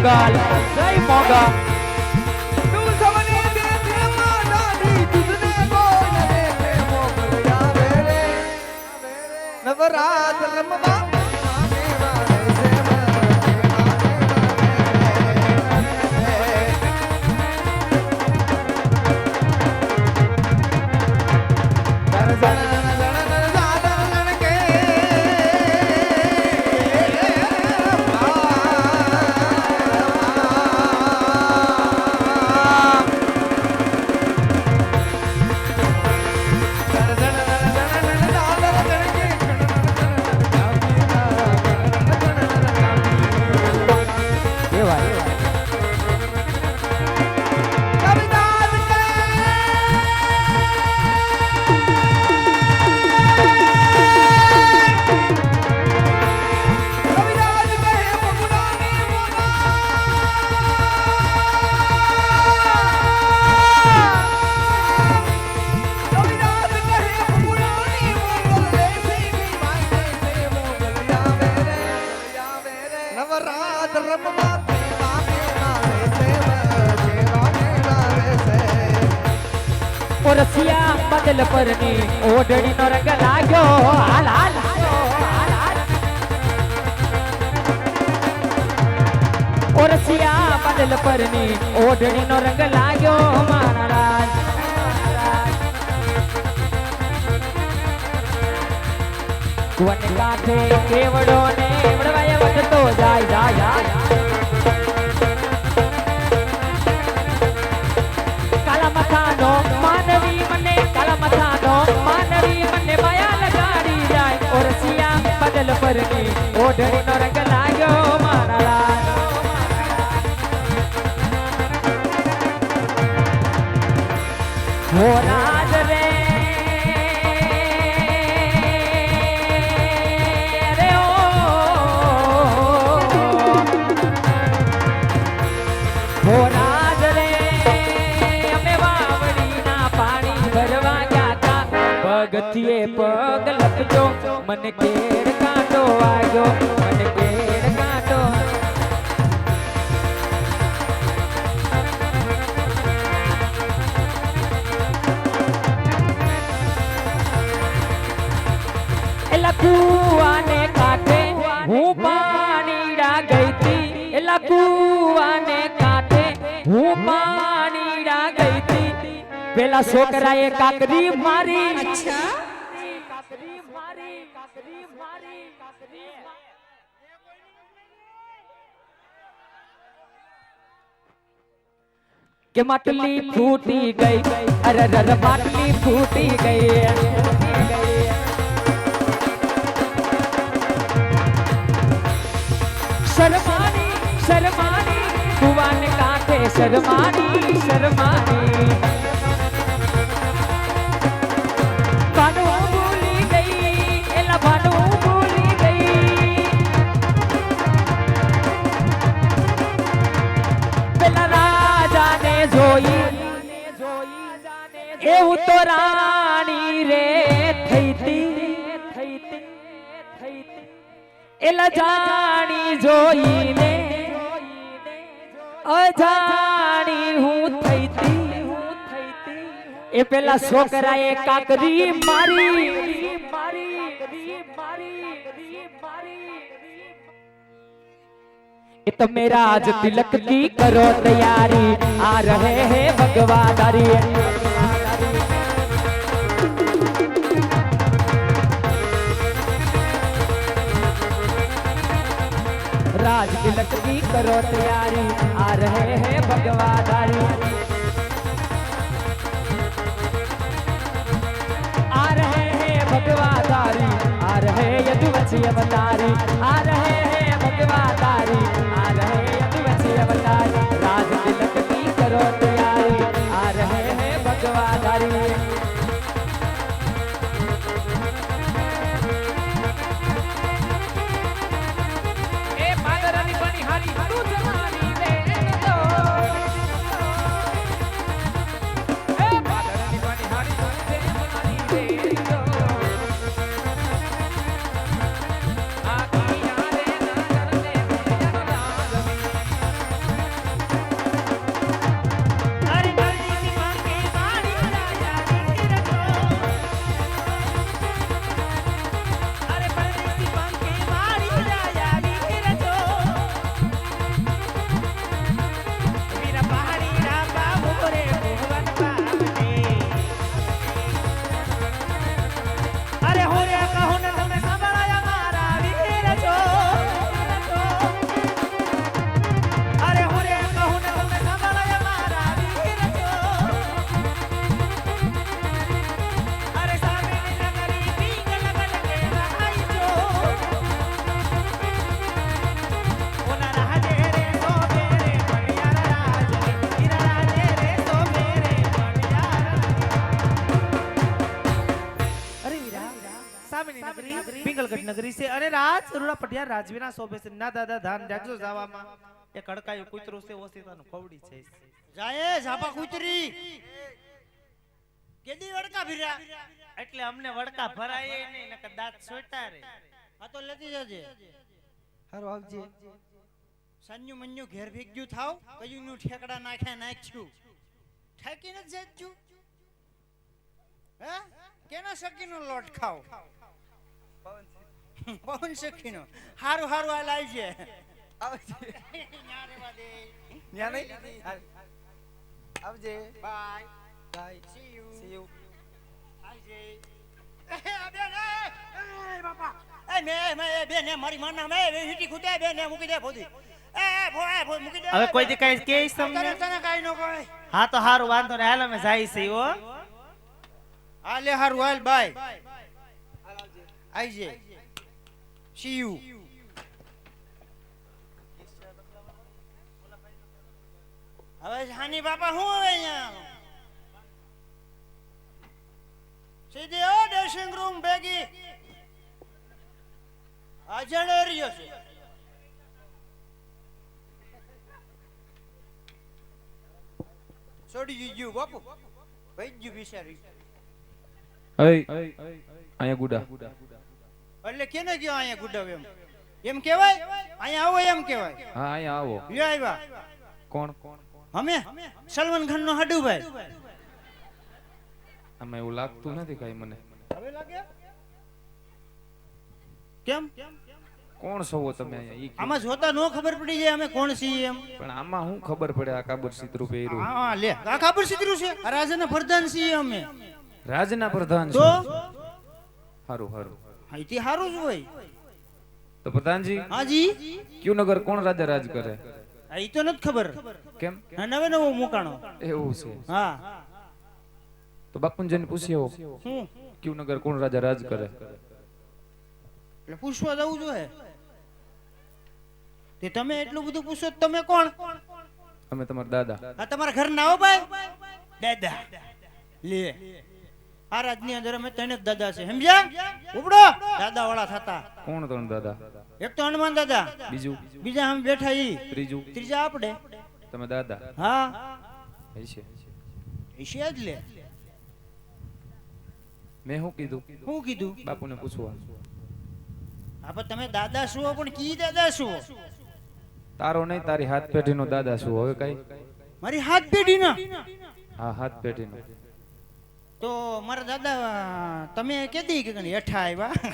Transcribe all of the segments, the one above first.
મોગલ જય મોગલ તું સવને દેતે માનાની તુજને કોઈ ન દેખે મોગલ આવે રે નવરાત રમવા રસિયા બદલ પરની ઓઢણી નો રંગ લાગ્યો હાલ હાલ રસિયા બદલ પરની ઓઢણી નો રંગ લાગ્યો મારા રાજ વન કાંઠે કેવડો ને વડવાય વધતો જાય જાય કાલા મથાનો માનવી મને કાલા મથાનો માનવી મને માયા લગાડી જાય ઓ રસિયા બદલ પરની ઓઢણી નો રંગ લાગ્યો મારા રાજ હો રાજ રે ગતિએ પગ લપજો મને કેડ કાંટો વાગ્યો મને કેડ કાંટો એલા કુવાને કાંઠે હું પાણીડા ગઈતી એલા કુવાને કાંઠે હું પાણીડા ગઈતી પેલા છોકરાએ કાકરી મારી અચ્છા કે માટલી ફૂટી ગઈ અરે ર માટલી ફૂટી ગઈ શરમાની શરમાની કુવાને કાંઠે શરમાની શરમાની એવું તો રાણી રે થઈતી એલા જાણી જોઈને અજાણી હું થઈતી એ પેલા છોકરાએ કાકરી મારી એ તો મેરા આજ तिलक की करो तैयारी आ रहे हैं भगवादारी राज तिलक की करो तैयारी आ रहे हैं भगवादारी आ रहे हैं भगवादारी आ रहे यदुवंशी अवतारी आ रहे हैं भगवादारी आ रहे यदुवंशी अवतारी राज तिलक की करो तैयारी आ रहे हैं भगवादारी ગઢ નગરી છે અને રાજ રૂડા પટિયા રાજવીના શોભે છે ના દાદા ધાન રાખજો જાવામાં એક કડકાયું કૂતરું છે ઓસીતાનું કવડી છે જાય ઝાપા કૂતરી કેદી વડકા ભીર્યા એટલે અમને વડકા ભરાય નહીં નકર દાંત છોટા રે આ તો લેતી જજે હારું આવજે સાન્યુ મન્યુ ઘેર ભેગ્યું થાવ કયું નું ઠેકડા નાખ્યું ઠેકી ન જજ્યું હે કેના સકીનો લોટ ખાવ પવન સકીનો હારું હારું આ લાવજે આવજે ન્યા રેવા દે ન્યા નહીં આવજે bye bye see you C you આવજે બાપા મે બેન મારી માના મે હીટી ખૂટે બેન મૂકી દે ભોદી ભો મૂકી દે હવે કોઈ દી કઈ કે તમને તને કાઈ નો કોઈ હા તો હારું વાંધો ને હાલ અમે જાય છે હો આલે હારું હાલ બાય આવજે સી યુ હવે હાની બાપા હું હવે અહીંયા સીધી ઓ ડ્રેસિંગ રૂમ ભેગી અજડો રહ્યો છે છોડી દીધું બાપુ ભાઈ ગયું બિચારી અહીંયા ગુડા એટલે કેને કયો અહીંયા ગુડાવ એમ કેવાય અહીંયા આવો એમ કેવાય હા અહીંયા આવો લ્યો આવ્યા કોણ અમે સલમાન ખાન નો હાડુભાઈ આમાં એવું લાગતું નથી કઈ મને હવે લાગે કેમ કોણ છો તમે અહીંયા ઈ કયો. આમાં જોતા નો ખબર પડી જાય અમે કોણ છીએ એમ પણ આમાં હું ખબર પડે આ કાબર સિત્રુ પહેર્યું હા લે આ ખબર સીધું છે આ રાજાના પ્રધાન છીએ અમે રાજના પ્રધાન તો છો હારું હારું અહીંથી હારું જ હોય તો પ્રધાનજી હાજી ક્યુ નગર કોણ રાજા રાજ કરે આ ઈ તો નથી ખબર કેમ આ નવે નવો મુકાણો એવું છે હા તો બાપુજીને પૂછ્યો હું ક્યુ નગર કોણ રાજા રાજ કરે એટલે પૂછવા જવું જોઈએ તે તમે એટલું બધું પૂછો તો તમે કોણ અમે તમારા દાદા આ તમારા ઘર ના આવો ભાઈ દાદા લે આ રાજની અંદર અમે ત્રણ જ દાદા છે સમજ્યા ઉપડો દાદા વાળા થતા કોણ ત્રણ દાદા એક તો હનુમાન દાદા બીજું બીજા અમે બેઠા ઈ ત્રીજું ત્રીજા આપણે તમે દાદા હા હશે ઈશે જ લે મેં શું કીધું શું કીધું બાપુને પૂછવા હા પણ તમે દાદા શું પણ કી દાદા શું તારો નહીં તારી હાથ પેઢીનો દાદા શું હવે કઈ મારી હાથ પેઢી ના હા હાથ પેઢીનો તો મારા દાદા તમે કેદી કે હેઠા આવ્યા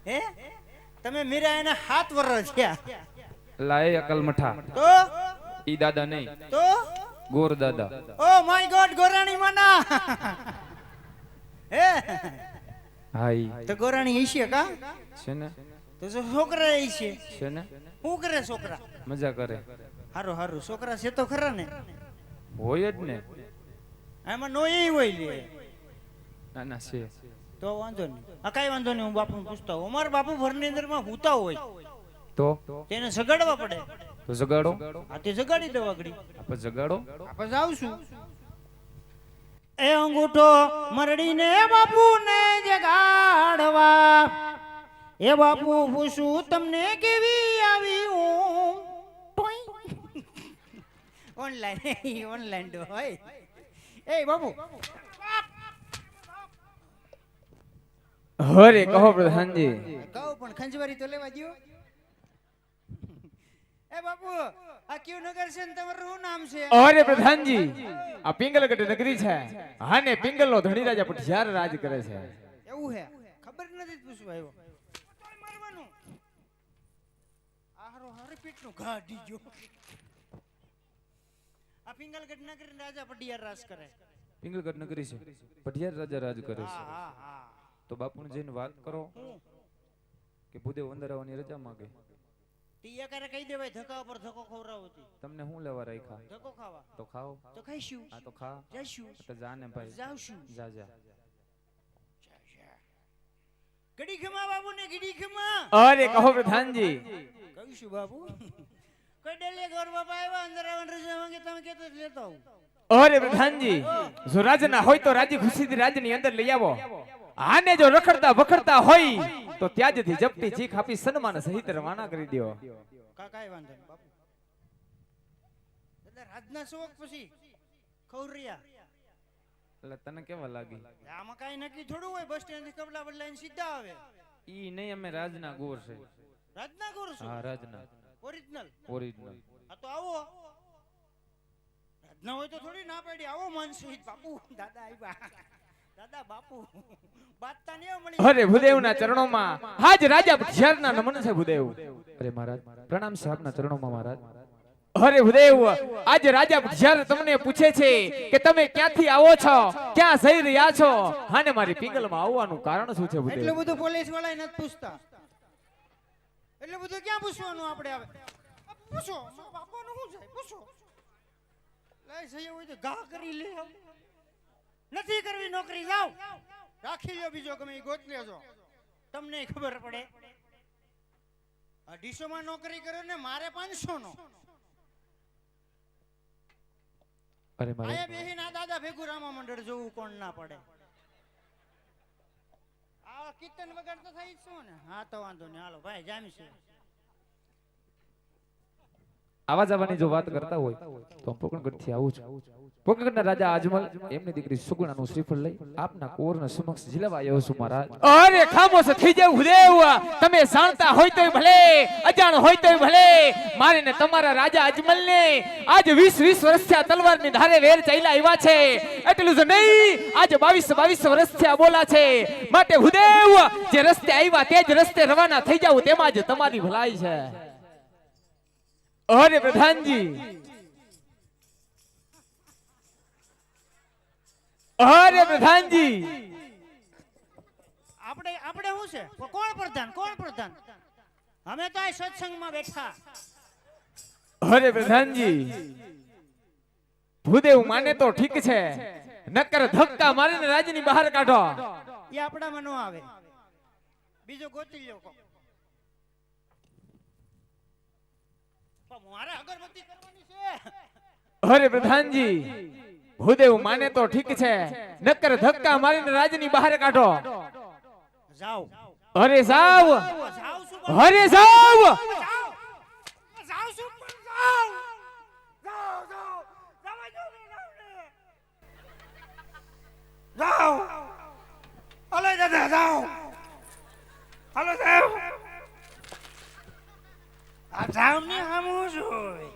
હે તમે મીરા એના 7 વર્ષ થયા લાય અકલ મઠા તો ઈ દાદા નહીં તો ગોર દાદા ઓ માય ગોડ ગોરાણી માના હે હા ઈ તો ગોરાણી હશે કા છે ને તો છોકરા હશે છે ને શું કરે છોકરા મજા કરે હારું હારું છોકરા છે તો ખરા ને હોય જ ને આમાં નો એ હોય લે ના ના છે તો વાંધો નહીં આ કઈ વાંધો નહીં હું બાપુને પૂછતા હોઉં અમારા બાપુ ઘરની અંદર માં હુતા હોય તો તેને જગાડવા પડે તો જગાડો આ તે જગાડી દો આગળ આપણે જગાડો આપણે જાવશું એ અંગૂઠો મરડીને બાપુને જગાડવા એ બાપુ પૂછું તમને કેવી આવી ઓનલાઈન ઓનલાઈન તો હોય એ બાપુ હરે કહો પ્રધાનજી કહું પણ ખંજવારી તો લેવા દ્યો એ બાપુ આ ક્યુ નગર છે ને તમારું શું નામ છે અરે પ્રધાનજી આ પિંગલગઢ નગરી છે હા ને પિંગલ નો ધણી રાજા પઠિયાર રાજ કરે છે એવું હે ખબર નથી પૂછવા આવ્યો તોય મારવાનું આરો હારી પીટનું ગાડી જો આ પિંગલગઢ નગર રાજા પટિયાર રાજ કરે પિંગલગઢ નગરી છે પટિયાર રાજા રાજ કરે છે હા હા હા તો બાપુને જઈને વાત કરો કે ભૂદેવ વંદરાવાની રજા માંગે ટીયા કરે કહી દેવાય ધક્કા પર ધક્કો ખવરાવતી તમને શું લેવા રાખ્યા ધક્કો ખાવા તો ખાઓ તો ખાઈશું આ તો ખા જઈશું તો જા ને ભાઈ જાવશું જા જા ગડી ખમા બાબુ ને ગડી ખમા અરે કહો પ્રધાનજી કહીશું બાબુ કોઈ ડેલે ઘર બાપા આવ્યા અંદર આવન રજા માંગે તમે કેતો લેતો આવું અરે પ્રધાનજી, જો રાજના હોય તો રાજી ખુશીથી રાજની અંદર લઈ આવો. આને જો રખડતા વખડતા હોય તો ત્યાજથી જપટી ચીખ આપી સન્માન સહિત રવાના કરી દો. કાંઈ વાંધો નહીં બાપુ. એટલે રાજના શોખ પછી ખૌરિયા એટલે તને કેવા લાગી? આમાં કાંઈ નક્કી થોડું હોય. બસ સ્ટેન્ડ થી કપડા બદલાઈને સીધા આવે. ઈ નહીં, અમે રાજના ગોર છે. રાજના ગુરુ છું. હા, રાજના ઓરિજિનલ. ઓરિજિનલ. આ તો આવો રાજના હોય તો થોડી ના પાડી. આવો માનસી બાપુ. દાદા આવ્યા. દાદા બાપુ બાતતા ને મળી. અરે ભૂદેવના ચરણોમાં હાજ રાજા ભુજિયારના નમન છે ભૂદેવ. અરે મહારાજ પ્રણામ છે આપના ચરણોમાં મહારાજ. અરે ભૂદેવ, આજે રાજા ભુજિયાર તમને પૂછે છે કે તમે ક્યાંથી આવો છો, ક્યાં જઈ રહ્યા છો, અને મારી પિંગલમાં આવવાનું કારણ શું છે ભૂદેવ? એટલું બધું પોલીસ વાળા નથી પૂછતા. એટલે બધું ક્યાં પૂછવાનું આપણે આવે? પૂછો બાપાનું શું છે? પૂછો. લઈ જઈએ હોય તો ઘા કરી લે. નથી કરવી નોકરી, જાવ રાખી લ્યો. બીજો ગમે એ ગોત લેજો, તમને ખબર પડે. 250 માં નોકરી કર્યો ને મારે 500 નો. અરે મારે આયા બેહીને આ દાદા ભેગું રામા મંડળ જોવું કોણ ના પડે. આ કીર્તન વગર તો થઈ જ શું ને. હા તો વાંધો નહીં, હાલો ભાઈ જામી છે. આવા જવાની જો વાત કરતા હોય તો પોકણગઢથી આવું છું. પોકણગઢના રાજા અજમલ એમની દીકરી સુગુણાનું શ્રીફળ લઈ આપના કોરના સમક્ષ ઝીલવા આવ્યો છું મહારાજ. અરે ખામોશ થઈ જાવ ભૂદેવ. તમે જાણતા હોય તોય ભલે, અજાણ હોય તોય ભલે, મારે ને તમારા રાજા અજમલને આજ 20 વર્ષથી આ તલવારની ધારે વેર ચાલ્યા આવ્યા છે. એટલું જ નહીં, આજ 22 વર્ષથી આ બોલા છે. માટે ભૂદેવ, જે રસ્તે આવ્યા તે જ રસ્તે રવાના થઈ જાવ, તેમાં જ તમારી ભલાઈ છે. અરે પ્રધાનજી, અરે પ્રધાનજી, આપણે શું છે? કોણ પ્રધાન? કોણ પ્રધાન? અમે તો આ સત્સંગમાં બેઠા. અરે પ્રધાનજી, ભૂદેવ માને તો ઠીક છે, નકર ધક્કા મારીને રાજની બહાર કાઢો. એ આપણામાં ન આવે. બીજો ગોતી લ્યો. મારે અગરબત્તી કરવાની છે. અરે પ્રધાનજી, ભૂદેવ માને તો ઠીક છે, નકર ધક્કા મારીને રાજની બહાર કાઢો. જાઓ. અરે જાવ, જાઓ શું? અરે જાવ. જાઓ શું? જાઓ. જાઓ જાઓ. જવા દો ને. જાઓ. હાલો દાદા જાઓ. હાલો જાઓ. આ જાવ ને હમું જોઈ.